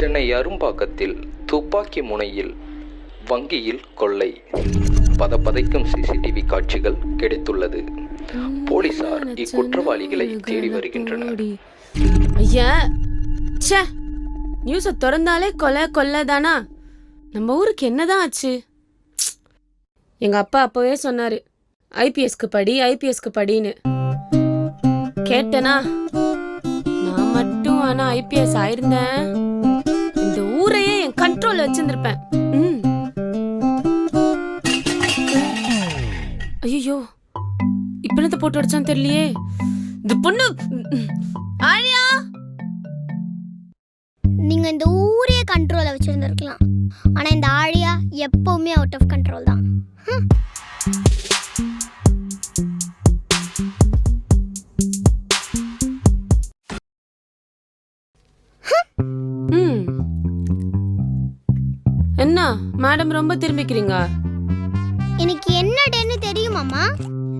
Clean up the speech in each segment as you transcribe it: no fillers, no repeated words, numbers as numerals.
சென்னை அரும்பாக்கத்தில் துப்பாக்கி முனையில் வங்கியில் கொள்ளை. பதப்பதைக்கும் சிசிடிவி காட்சிகள் கிடைத்துள்ளது. போலீசார் இக்குற்றவாளிகளை தேடி வருகின்றனர். ஐயா, ச்சே, நியூஸை திறந்தாலே கொலை தானா? நம்ம ஊருக்கு என்னதான் ஆச்சு? எங்க அப்பா அப்பவே சொன்னாரு, ஐபிஎஸ்க்கு படின்னு. கேட்டனா, நான் மட்டும் ஆனா ஐபிஎஸ் ஆயிருந்தேன், இந்த ஊரையே என் கண்ட்ரோல்ல வச்சிருந்திருப்பேன். ஐயோ, இப்ப என்னத்த போட்டு அடிச்சான்னு தெரியலையே. இந்த பொண்ணு ஆழியா, நீங்க இந்த ஊரையே கண்ட்ரோல்ல வச்சிருந்திருக்கலாம். ஆனா இந்த ஆழியா எப்பவுமே அவுட் ஆஃப் கண்ட்ரோல் தான். என்ன மேடம் ரொம்ப திரும்பிக்கிறீங்க? இன்னைக்கு என்ன டேன்னு தெரியுமாமா?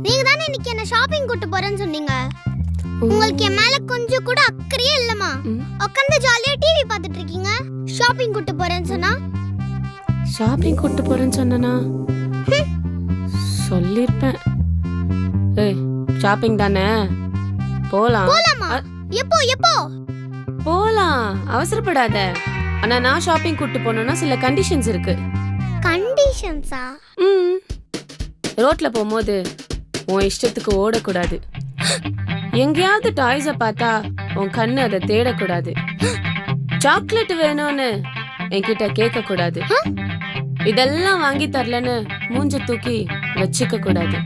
நீங்க தானே இன்னைக்கு என்ன ஷாப்பிங் கூட்டி போறேன்னு சொன்னீங்க. உங்களுக்கு என் மேல கொஞ்சம் கூட அக்கறையே இல்லமா? உட்கார்ந்து ஜாலியா டிவி பார்த்துட்டு இருக்கீங்க. ஷாப்பிங் கூட்டி போறேன்னு சொன்னா? ஷாப்பிங் கூட்டி போறேன்னு சொன்னனா? சொல்லிருப்பேன். ஏய், ஷாப்பிங் தானே, போலாம். போலாமா? எப்போ போலாம், அவசரப்படாத. ஆனா நான் ஷாப்பிங் கூட்டி போனோம்னா சில கண்டிஷன்ஸ் இருக்கு. கண்டிஷன்ஸா? ரோட்ல போகும்போது உன் இஷ்டத்துக்கு ஓடக்கூடாது. எங்கேயாவது டாய்ஸை பார்த்தா உன் கண்ணு அதை தேடக்கூடாது. சாக்லேட் வேணும்னு என்கிட்ட கேட்க கூடாது. இதெல்லாம் வாங்கி தரலன்னு மூஞ்ச தூக்கி வச்சுக்க கூடாது.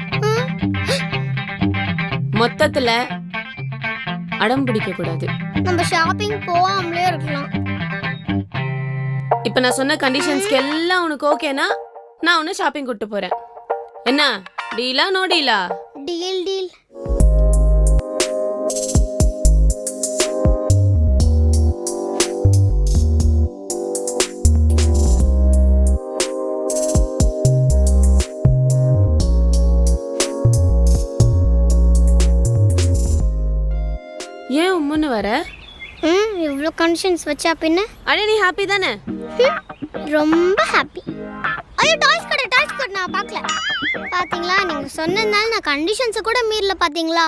மொத்தத்துல அடம் பிடிக்க கூடாது. நம்ம ஷாப்பிங் போகாமலே இருக்கலாம். இப்ப நான் சொன்ன கண்டிஷன்ஸ்க்கு எல்லாம் உனக்கு ஓகேனா நான் உன்னை ஷாப்பிங் கூட்டு போறேன். என்ன டீலா நோ டீலா? டீல். ஏன் உம்முன்னு வர? இவ்ளோ கண்டிஷன்ஸ் வச்சா பின்ன? அட நீ ஹாப்பி தானே? ரொம்ப ஹாப்பி. ஐயோ, டாய்ஸ் கடை நான் பார்க்கல. பாத்தீங்களா, நீங்க சொன்னதுனால நான் கண்டிஷன்ஸ் கூட மீறல. பாத்தீங்களா?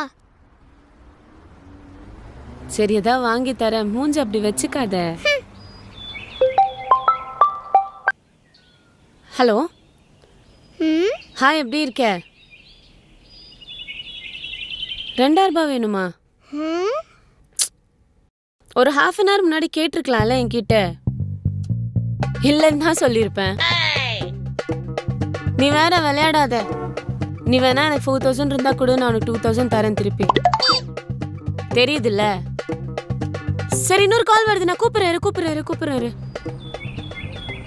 சரி, ஏதாவது வாங்கி தரேன், மூஞ்சி அப்படி வச்சுக்காத. ஹலோ, ஹாய், எப்படி இருக்க? 2000 ரூபாய் வேணுமா? ஒரு ½ an hour முன்னாடி கேட்டிருக்கலாம்ல என்கிட்ட. இல்லைன்னு தான் சொல்லியிருப்பேன். நீ வேற விளையாடாத. நீ வேணா எனக்கு 4000 இருந்தா கூட நான் உனக்கு 2000 தரேன் திருப்பி. தெரியுதுல்ல? சரி, இன்னொரு கால் வருது, நான் கூப்பிடுறேன்.